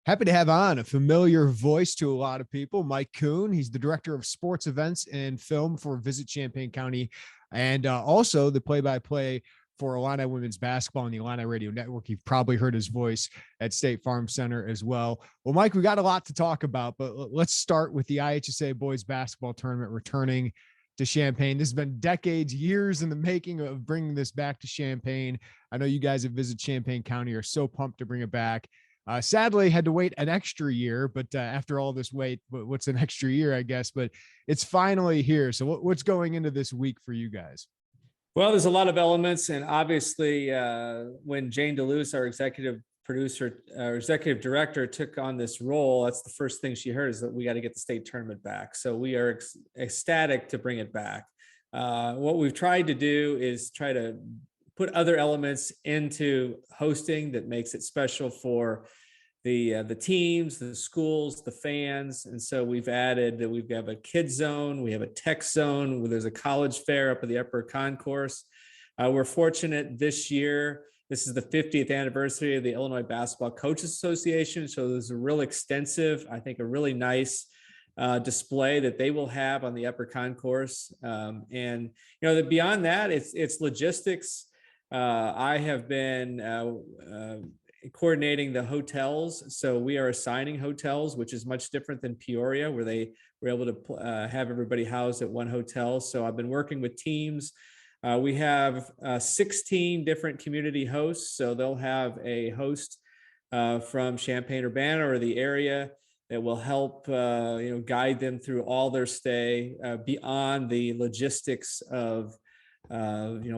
Happy to have on a familiar voice to a lot of people, Mike Koon. He's the director of sports events and film for Visit Champaign County, and also the play-by-play for Illini women's basketball on the Illini Radio Network. You've probably heard his voice at State Farm Center as well. Well, Mike, we got a lot to talk about, but let's start with the IHSA boys basketball tournament returning to Champaign. This has been decades, years in the making of bringing this back to Champaign. I know you guys at Visit Champaign County are so pumped to bring it back. Sadly, had to wait an extra year, but after all this wait, what's an extra year, I guess, but it's finally here. So what's going into this week for you guys? Well, there's a lot of elements, and obviously when Jane DeLuce, our executive producer, our executive director, took on this role, that's the first thing she heard is that we got to get the state tournament back. So we are ecstatic to bring it back. What we've tried to do is try to put other elements into hosting that makes it special for the teams, the schools, the fans. And so we've added that we've got a kids zone, we have a tech zone, where there's a college fair up at the upper concourse. We're fortunate this year, this is the 50th anniversary of the Illinois Basketball Coaches Association. So there's a real extensive, I think a really nice display that they will have on the upper concourse. And, beyond that, it's logistics. I have been coordinating the hotels. So we are assigning hotels, which is much different than Peoria, where they were able to have everybody housed at one hotel. So I've been working with teams. We have 16 different community hosts. So they'll have a host from Champaign-Urbana or the area that will help guide them through all their stay beyond the logistics of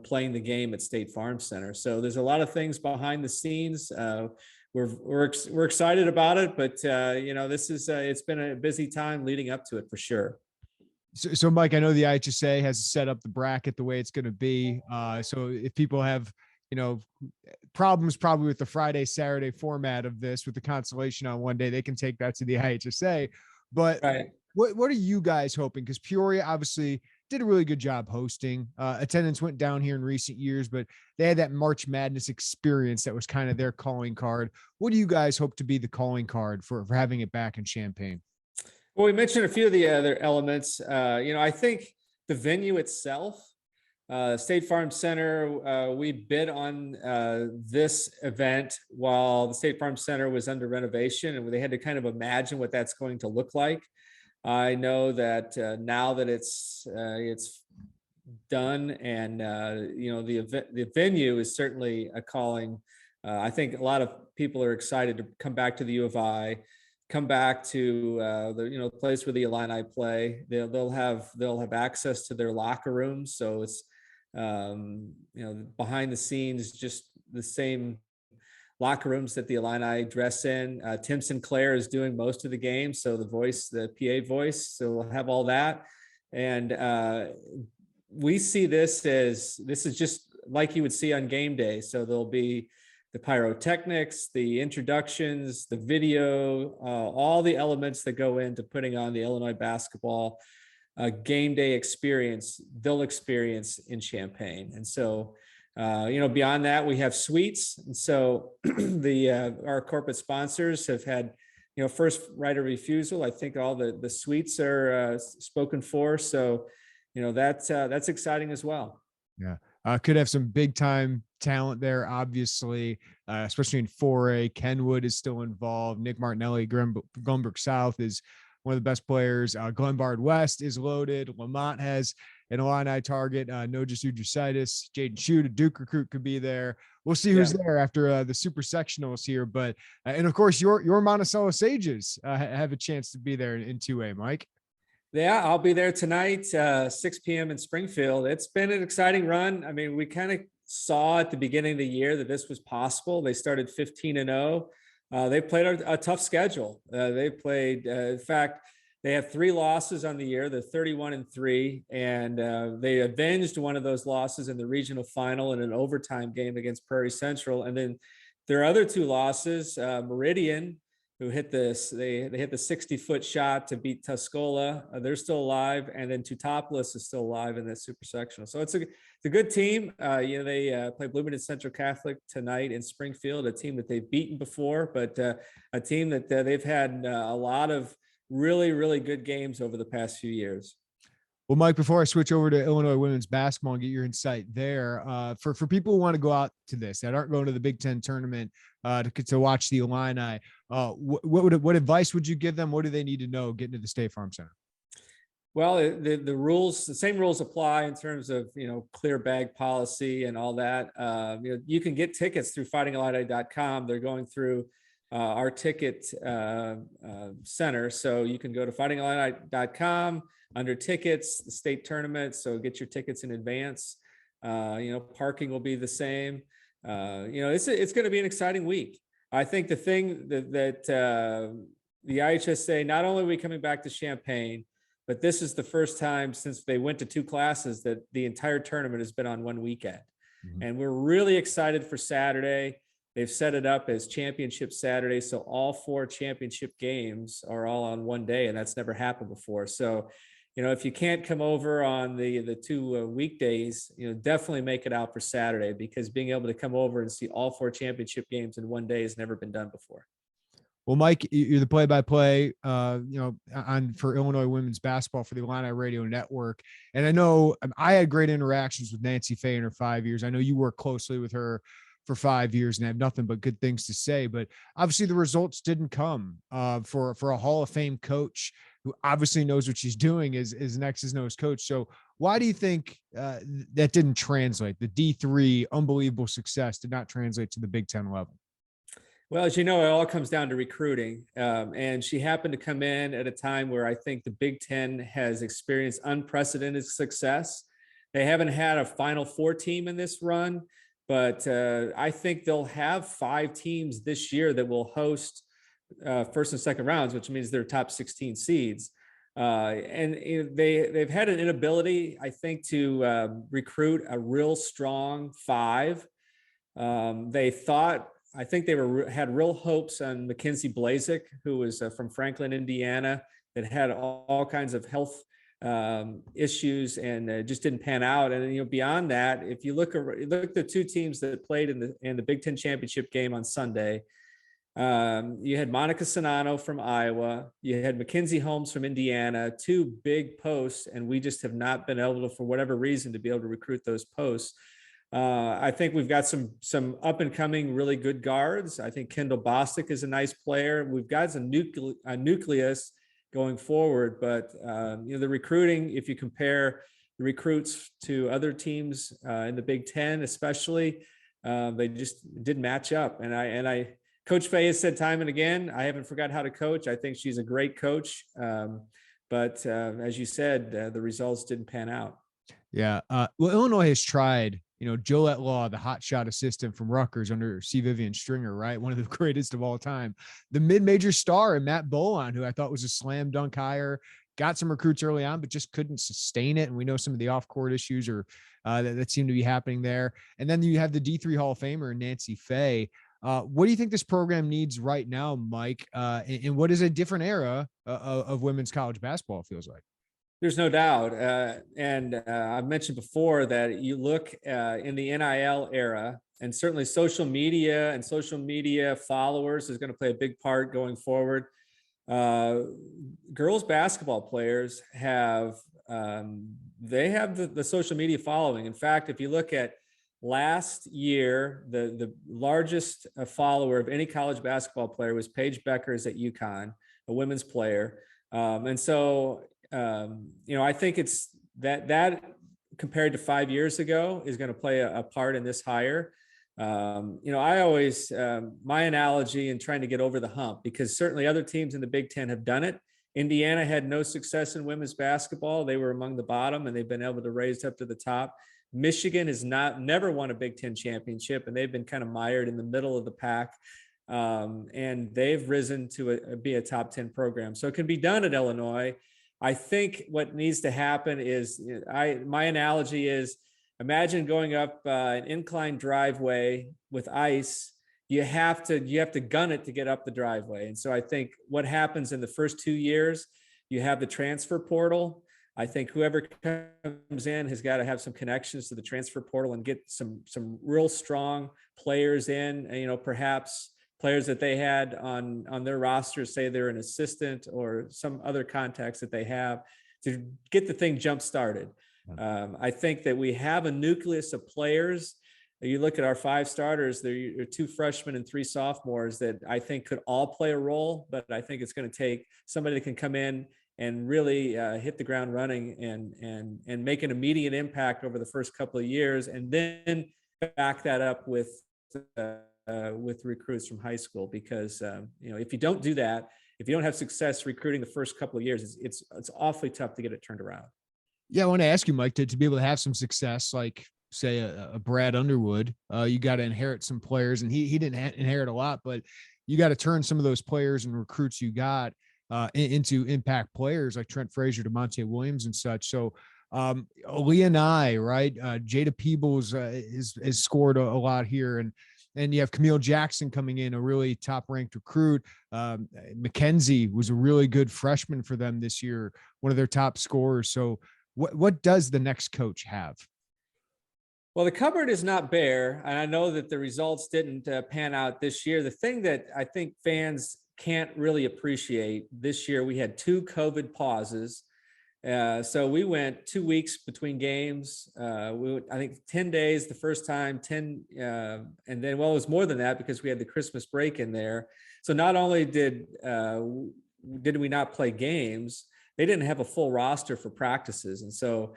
playing the game at State Farm Center. So there's a lot of things behind the scenes. We're excited about it, but this is it's been a busy time leading up to it for sure. So Mike, I know the IHSA has set up the bracket the way it's going to be. So if people have problems probably with the Friday, Saturday format of this with the consolation on one day, they can take that to the IHSA. But right. What are you guys hoping? Because Peoria obviously did a really good job hosting. Attendance went down here in recent years, but they had that March Madness experience that was kind of their calling card. What do you guys hope to be the calling card for having it back in Champaign? Well, we mentioned a few of the other elements. I think the venue itself, State Farm Center, we bid on this event while the State Farm Center was under renovation, and they had to kind of imagine what that's going to look like. I know that now that it's done, and the venue is certainly a calling. I think a lot of people are excited to come back to the U of I, come back to the place where the Illini play. They'll have access to their locker rooms, so it's behind the scenes, just the same locker rooms that the Illini dress in. Tim Sinclair is doing most of the game, so the PA voice, so we'll have all that. And we see this is just like you would see on game day. So there'll be the pyrotechnics, the introductions, the video, all the elements that go into putting on the Illinois basketball game day experience, they'll experience in Champaign. And so beyond that, we have suites. And so our corporate sponsors have had, first right of refusal. I think all the suites are spoken for. So, that's exciting as well. Yeah. Could have some big time talent there, obviously, especially in 4A. Kenwood is still involved. Nick Martinelli, Glenbrook South is one of the best players. Glenbard West is loaded. Lamont has an Illini target. Noja Ujasitis, Jaden Shute, a Duke recruit, could be there. We'll see who's there after the super sectionals here. But and of course, your Monticello Sages have a chance to be there in 2A, Mike. Yeah, I'll be there tonight, 6 p.m. in Springfield. It's been an exciting run. I mean, we kind of saw at the beginning of the year that this was possible. They started 15-0. They played a tough schedule. They played, in fact, they have 3 losses on the year. They're 31-3, and they avenged one of those losses in the regional final in an overtime game against Prairie Central. And then their other 2 losses, Meridian who hit this. They hit the 60-foot shot to beat Tuscola. They're still alive, and then Teutopolis is still alive in that super sectional. So it's a good team. They play Bloomington Central Catholic tonight in Springfield, a team that they've beaten before, but a team that they've had a lot of really, really good games over the past few years. Well, Mike, before I switch over to Illinois women's basketball and get your insight there, for people who want to go out to this, that aren't going to the Big Ten tournament to watch the Illini, what advice would you give them? What do they need to know getting to the State Farm Center? Well, the same rules apply in terms of, clear bag policy and all that. You can get tickets through fightingillini.com. They're going through our ticket center. So you can go to fightingillini.com under tickets, the state tournament. So get your tickets in advance. Parking will be the same. It's going to be an exciting week. I think the thing that the IHSA, not only are we coming back to Champaign, but this is the first time since they went to 2 classes that the entire tournament has been on one weekend. Mm-hmm. And we're really excited for Saturday. They've set it up as Championship Saturday. So all 4 championship games are all on one day, and that's never happened before. So, if you can't come over on the 2 weekdays, definitely make it out for Saturday, because being able to come over and see all 4 championship games in one day has never been done before. Well, Mike, you're the play-by-play, for Illinois women's basketball for the Illini Radio Network. And I know I had great interactions with Nancy Fahey in her 5 years. I know you work closely with her for 5 years and I have nothing but good things to say, but obviously the results didn't come for a Hall of Fame coach who obviously knows what she's doing is an X's and O's coach. So why do you think that didn't translate? The D3 unbelievable success did not translate to the Big Ten level. Well, as you know, it all comes down to recruiting. And she happened to come in at a time where I think the Big Ten has experienced unprecedented success. They haven't had a Final Four team in this run, but I think they'll have 5 teams this year that will host first and second rounds, which means they're top 16 seeds. And they've had an inability, I think, to recruit a real strong 5. I think they had real hopes on Mackenzie Blazek, who was from Franklin, Indiana, that had all kinds of health issues and just didn't pan out. And beyond that, if you look at the 2 teams that played in the Big Ten championship game on Sunday, you had Monica Sonano from Iowa, you had Mackenzie Holmes from Indiana, 2 big posts, and we just have not been able to, for whatever reason, to be able to recruit those posts. I think we've got some up and coming really good guards. I think Kendall Bostic is a nice player. We've got a nucleus going forward, but the recruiting, if you compare the recruits to other teams in the Big Ten, especially, they just didn't match up. And Coach Fahey has said time and again, I haven't forgot how to coach. I think she's a great coach, but as you said, the results didn't pan out. Yeah. Well, Illinois has tried. Jolette Law, the hotshot assistant from Rutgers under C. Vivian Stringer, right? One of the greatest of all time. The mid-major star, and Matt Bolon, who I thought was a slam dunk hire, got some recruits early on, but just couldn't sustain it. And we know some of the off-court issues that seem to be happening there. And then you have the D3 Hall of Famer, Nancy Fahey. What do you think this program needs right now, Mike? And what is a different era of women's college basketball, it feels like? There's no doubt. I've mentioned before that you look in the NIL era, and certainly social media and social media followers is going to play a big part going forward. Girls basketball players have the social media following. In fact, if you look at last year, the largest follower of any college basketball player was Paige Beckers at UConn, a women's player. I think it's that compared to 5 years ago is going to play a part in this hire. I always, my analogy in trying to get over the hump, because certainly other teams in the Big Ten have done it. Indiana had no success in women's basketball. They were among the bottom, and they've been able to raise up to the top. Michigan has never won a Big Ten championship, and they've been kind of mired in the middle of the pack. And they've risen to be a top 10 program. So it can be done at Illinois. I think what needs to happen is, my analogy is, imagine going up an inclined driveway with ice you have to gun it to get up the driveway. And so I think what happens in the first 2 years, you have the transfer portal. I think whoever comes in has got to have some connections to the transfer portal and get some real strong players in, perhaps players that they had on their roster, say they're an assistant or some other contacts that they have, to get the thing jump started. I think that we have a nucleus of players. You look at our 5 starters, there are 2 freshmen and 3 sophomores that I think could all play a role, but I think it's going to take somebody that can come in and really hit the ground running and make an immediate impact over the first couple of years, and then back that up with recruits from high school. Because if you don't do that, if you don't have success recruiting the first couple of years, it's awfully tough to get it turned around. Yeah, I want to ask you, Mike, to be able to have some success, like say a Brad Underwood, you got to inherit some players, and he didn't inherit a lot, but you got to turn some of those players and recruits you got into impact players like Trent Frazier, DeMonte Williams, and such. So Illini, right? Jada Peebles has scored a lot here, and you have Camille Jackson coming in, a really top-ranked recruit. McKenzie was a really good freshman for them this year, one of their top scorers. So what does the next coach have? Well, the cupboard is not bare, and I know that the results didn't pan out this year. The thing that I think fans can't really appreciate this year, we had 2 COVID pauses. So we went 2 weeks between games. I think 10 days the first time, 10, and then, it was more than that because we had the Christmas break in there. So not only did we not play games, they didn't have a full roster for practices. And so,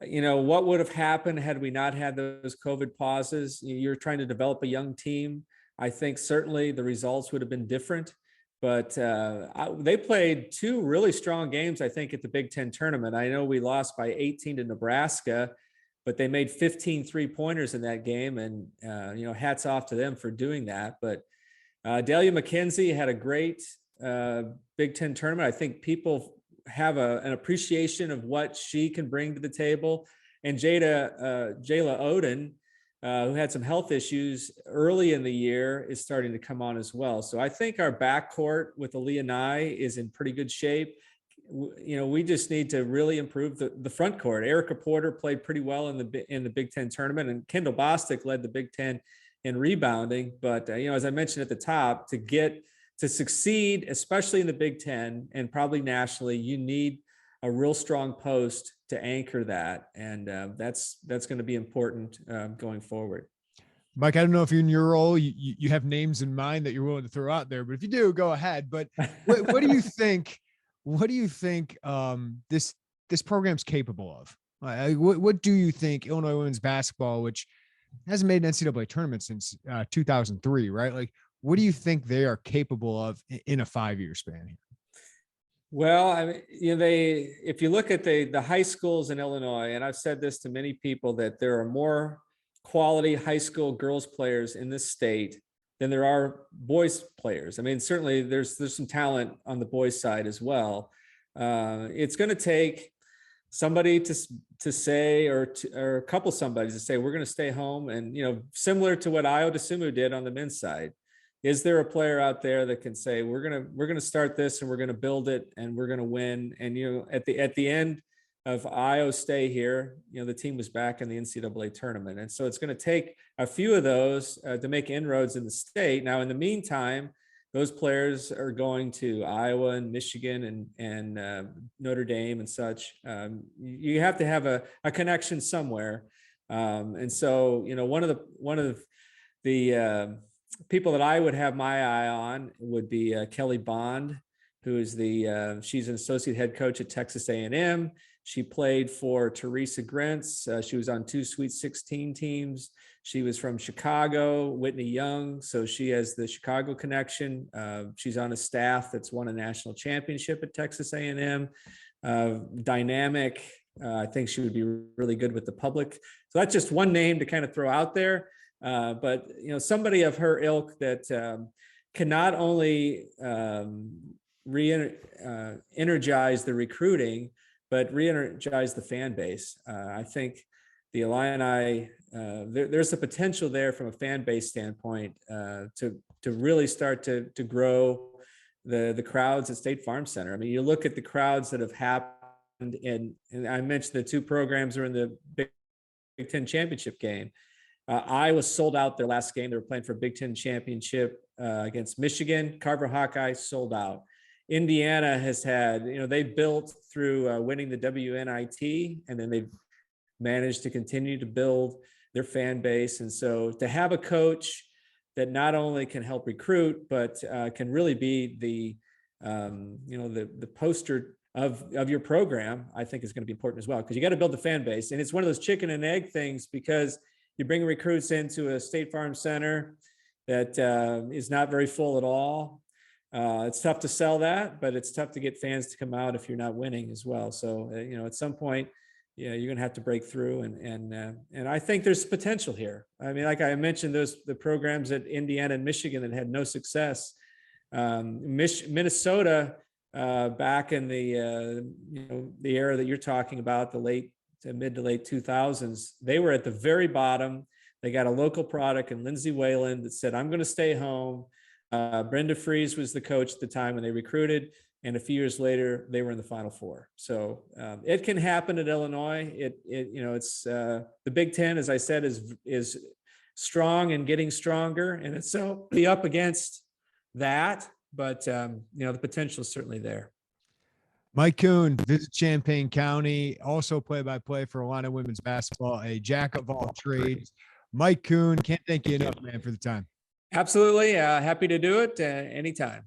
what would have happened had we not had those COVID pauses? You're trying to develop a young team. I think certainly the results would have been different, but they played 2 really strong games, I think, at the Big Ten tournament. I know we lost by 18 to Nebraska, but they made 15 3-pointers in that game, and hats off to them for doing that. But Delia McKenzie had a great Big Ten tournament. I think people have an appreciation of what she can bring to the table. And Jayla Oden, who had some health issues early in the year, is starting to come on as well. So I think our backcourt with Illini is in pretty good shape. We just need to really improve the front court. Erica Porter played pretty well in the Big Ten tournament, and Kendall Bostic led the Big Ten in rebounding. But as I mentioned at the top, to succeed, especially in the Big Ten and probably nationally, you need a real strong post to anchor that. And that's going to be important going forward. Mike, I don't know if you're in your role, you have names in mind that you're willing to throw out there, but if you do, go ahead. But what do you think? What do you think this program's capable of? What do you think Illinois women's basketball, which hasn't made an NCAA tournament since 2003, right? Like, what do you think they are capable of in a 5-year span here? Well, I mean, if you look at the high schools in Illinois, and I've said this to many people, that there are more quality high school girls players in this state than there are boys players. I mean, certainly there's some talent on the boys side as well. It's going to take somebody to say, or a couple somebodies to say, we're going to stay home, and similar to what Io DeSumo did on the men's side. Is there a player out there that can say, we're gonna start this and we're gonna build it and we're gonna win? And at the end of Io's stay here, the team was back in the NCAA tournament, and so it's going to take a few of those to make inroads in the state. Now, in the meantime, those players are going to Iowa and Michigan and Notre Dame and such. You have to have a connection somewhere, and so one of the people that I would have my eye on would be Kelly Bond, who is she's an associate head coach at Texas A&M. She played for Teresa Grentz. She was on 2 Sweet 16 teams. She was from Chicago, Whitney Young. So she has the Chicago connection. She's on a staff that's won a national championship at Texas A&M. Dynamic. I think she would be really good with the public. So that's just one name to kind of throw out there. But somebody of her ilk that can not only energize the recruiting, but re-energize the fan base. I think the Illini there's a potential there from a fan base standpoint to really start to grow the crowds at State Farm Center. I mean, you look at the crowds that have happened, and I mentioned the two programs are in the Big Ten championship game. Iowa sold out their last game. They were playing for a Big Ten championship against Michigan. Carver Hawkeyes sold out. Indiana has had, they built through winning the WNIT, and then they've managed to continue to build their fan base. And so to have a coach that not only can help recruit, but can really be the poster of your program, I think is going to be important as well, because you got to build the fan base. And it's one of those chicken and egg things, because you bring recruits into a State Farm Center that is not very full at all. It's tough to sell that, but it's tough to get fans to come out if you're not winning as well. So, at some point, you're going to have to break through, and I think there's potential here. I mean, like I mentioned, the programs at Indiana and Michigan that had no success. Minnesota, back in the era that you're talking about, the mid to late 2000s, they were at the very bottom. They got a local product in Lindsey Whalen that said, "I'm going to stay home." Brenda Fries was the coach at the time when they recruited, and a few years later they were in the Final Four. So it can happen at Illinois. It's the Big Ten, as I said, is strong and getting stronger, and it's so be up against that. But the potential is certainly there. Mike Koon, visit Champaign County, also play-by-play for Illini women's basketball, a jack of all trades. Mike Koon, can't thank you enough, man, for the time. Absolutely. Happy to do it anytime.